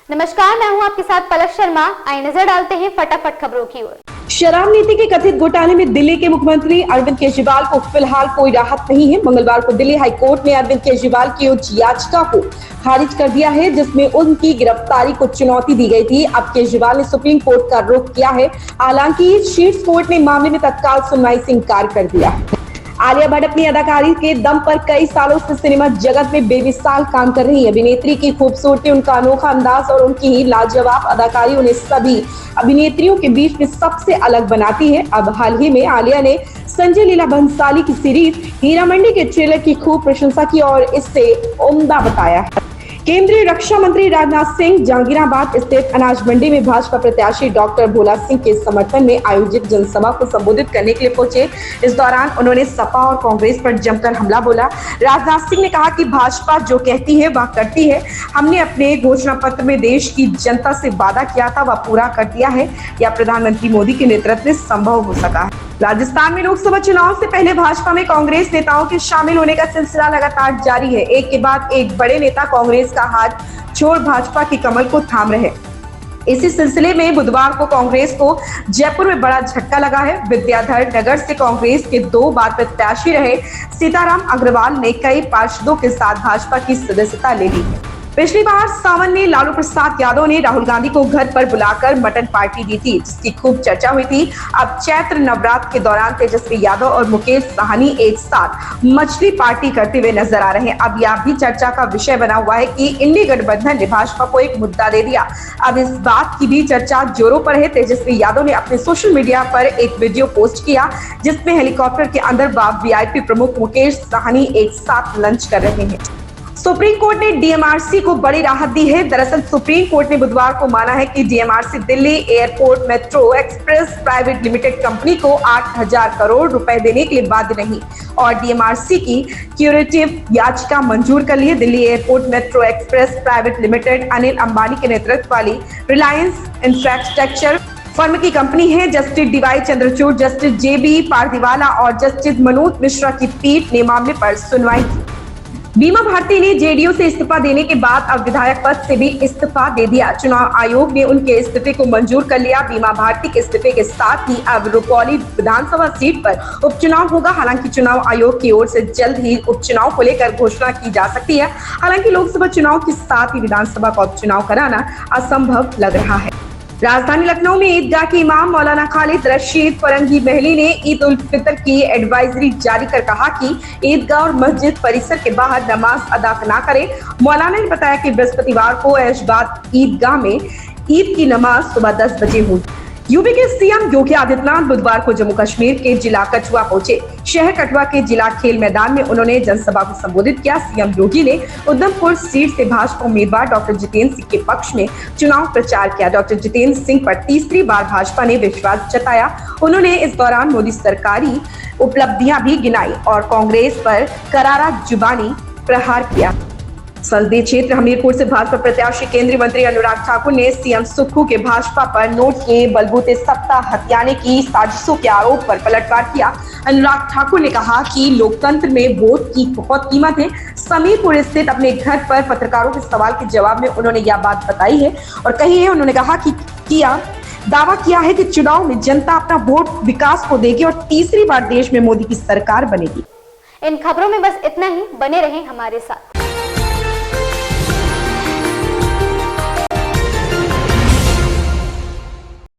नमस्कार, मैं हूं आपके साथ पलक शर्मा। आइए नजर डालते हैं फटाफट खबरों की ओर। शराब नीति के कथित घोटाले में दिल्ली के मुख्यमंत्री अरविंद केजरीवाल को फिलहाल कोई राहत नहीं है। मंगलवार को दिल्ली हाई कोर्ट ने अरविंद केजरीवाल की उच्च याचिका को खारिज कर दिया है, जिसमें उनकी गिरफ्तारी को चुनौती दी गई थी। अब केजरीवाल ने सुप्रीम कोर्ट का रुख किया है। हालांकि शीर्ष कोर्ट ने मामले में तत्काल सुनवाई से इंकार कर दिया। आलिया भट्ट अपनी अदाकारी के दम पर कई सालों से सिनेमा जगत में बेमिसाल काम कर रही है। अभिनेत्री की खूबसूरती, उनका अनोखा अंदाज और उनकी ही लाजवाब अदाकारी उन्हें सभी अभिनेत्रियों के बीच में सबसे अलग बनाती है। अब हाल ही में आलिया ने संजय लीला भंसाली की सीरीज हीरा मंडी के ट्रेलर की खूब प्रशंसा की और इसे उम्दा बताया है। केंद्रीय रक्षा मंत्री राजनाथ सिंह जहांगीराबाद स्थित अनाज मंडी में भाजपा प्रत्याशी डॉक्टर भोला सिंह के समर्थन में आयोजित जनसभा को संबोधित करने के लिए पहुंचे। इस दौरान उन्होंने सपा और कांग्रेस पर जमकर हमला बोला। राजनाथ सिंह ने कहा कि भाजपा जो कहती है वह करती है। हमने अपने घोषणा पत्र में देश की जनता से वादा किया था, वह पूरा कर दिया है। यह प्रधानमंत्री मोदी के नेतृत्व में संभव हो सका है। राजस्थान में लोकसभा चुनाव से पहले भाजपा में कांग्रेस नेताओं के शामिल होने का सिलसिला लगातार जारी है। एक के बाद एक बड़े नेता कांग्रेस का हाथ छोड़ भाजपा की कमल को थाम रहे। इसी सिलसिले में बुधवार को कांग्रेस को जयपुर में बड़ा झटका लगा है। विद्याधर नगर से कांग्रेस के 2 बार प्रत्याशी रहे सीताराम अग्रवाल ने कई पार्षदों के साथ भाजपा की सदस्यता ले ली है। पिछली बार सावन में लालू प्रसाद यादव ने राहुल गांधी को घर पर बुलाकर मटन पार्टी दी थी, जिसकी खूब चर्चा हुई थी। अब चैत्र नवरात्र के दौरान तेजस्वी यादव और मुकेश साहनी एक साथ मछली पार्टी करते हुए नजर आ रहे हैं। अब यह भी चर्चा का विषय बना हुआ है कि इंडी गठबंधन ने भाजपा को एक मुद्दा दे दिया। अब इस बात की भी चर्चा जोरों पर है। तेजस्वी यादव ने अपने सोशल मीडिया पर एक वीडियो पोस्ट किया, जिसमें हेलीकॉप्टर के अंदर वीआईपी प्रमुख मुकेश साहनी एक साथ लंच कर रहे हैं। सुप्रीम कोर्ट ने डीएमआरसी को बड़ी राहत दी है। दरअसल सुप्रीम कोर्ट ने बुधवार को माना है कि DMRC Delhi airport metro express private limited company को 8,000 करोड़ रुपए देने के लिए बाध्य नहीं और डीएमआरसी की क्यूरेटिव याचिका मंजूर कर ली है। Delhi airport metro express private limited Anil Ambani के नेतृत्व वाली रिलायंस इंफ्रास्ट्रक्चर फर्म की कंपनी है। जस्टिस डीवाई चंद्रचूड़, जस्टिस जेबी पारदीवाला और जस्टिस मनोज मिश्रा की पीठ ने मामले पर सुनवाई की। बीमा भारती ने जेडीयू से इस्तीफा देने के बाद अब विधायक पद से भी इस्तीफा दे दिया। चुनाव आयोग ने उनके इस्तीफे को मंजूर कर लिया। बीमा भारती के इस्तीफे के साथ ही अब रुपौली विधानसभा सीट पर उपचुनाव होगा। हालांकि चुनाव आयोग की ओर से जल्द ही उपचुनाव को लेकर घोषणा की जा सकती है। हालांकि लोकसभा चुनाव के साथ ही विधानसभा का उपचुनाव कराना असंभव लग रहा है। राजधानी लखनऊ में ईदगाह के इमाम मौलाना खालिद रशीद फरंगी महली ने ईद उल फितर की एडवाइजरी जारी कर कहा कि ईदगाह और मस्जिद परिसर के बाहर नमाज अदा न करें। मौलाना ने बताया कि बृहस्पतिवार को ऐशबाद ईदगाह में ईद की नमाज सुबह 10 बजे होगी। यूपी के सीएम योगी आदित्यनाथ बुधवार को जम्मू कश्मीर के जिला कठुआ पहुंचे। शहर कठुआ के जिला खेल मैदान में उन्होंने जनसभा को संबोधित किया। सीएम योगी ने उधमपुर सीट से भाजपा उम्मीदवार डॉक्टर जितेंद्र सिंह के पक्ष में चुनाव प्रचार किया। डॉक्टर जितेंद्र सिंह पर तीसरी बार भाजपा ने विश्वास जताया। उन्होंने इस दौरान मोदी सरकारी उपलब्धियां भी गिनाई और कांग्रेस पर करारा जुबानी प्रहार किया। संसदीय क्षेत्र हमीरपुर से भाजपा प्रत्याशी केंद्रीय मंत्री अनुराग ठाकुर ने सीएम सुक्खू के भाजपा पर नोट के बलबूते सत्ता हथियाने की साजिशों के आरोप पर पलटवार किया। अनुराग ठाकुर ने कहा कि लोकतंत्र में वोट की बहुत कीमत है। समीरपुर स्थित अपने घर पर पत्रकारों के सवाल के जवाब में उन्होंने यह बात बताई है और कही है। उन्होंने कहा कि दावा किया है कि चुनाव में जनता अपना वोट विकास को देगी और तीसरी बार देश में मोदी की सरकार बनेगी। इन खबरों में बस इतना ही। बने रहें हमारे साथ।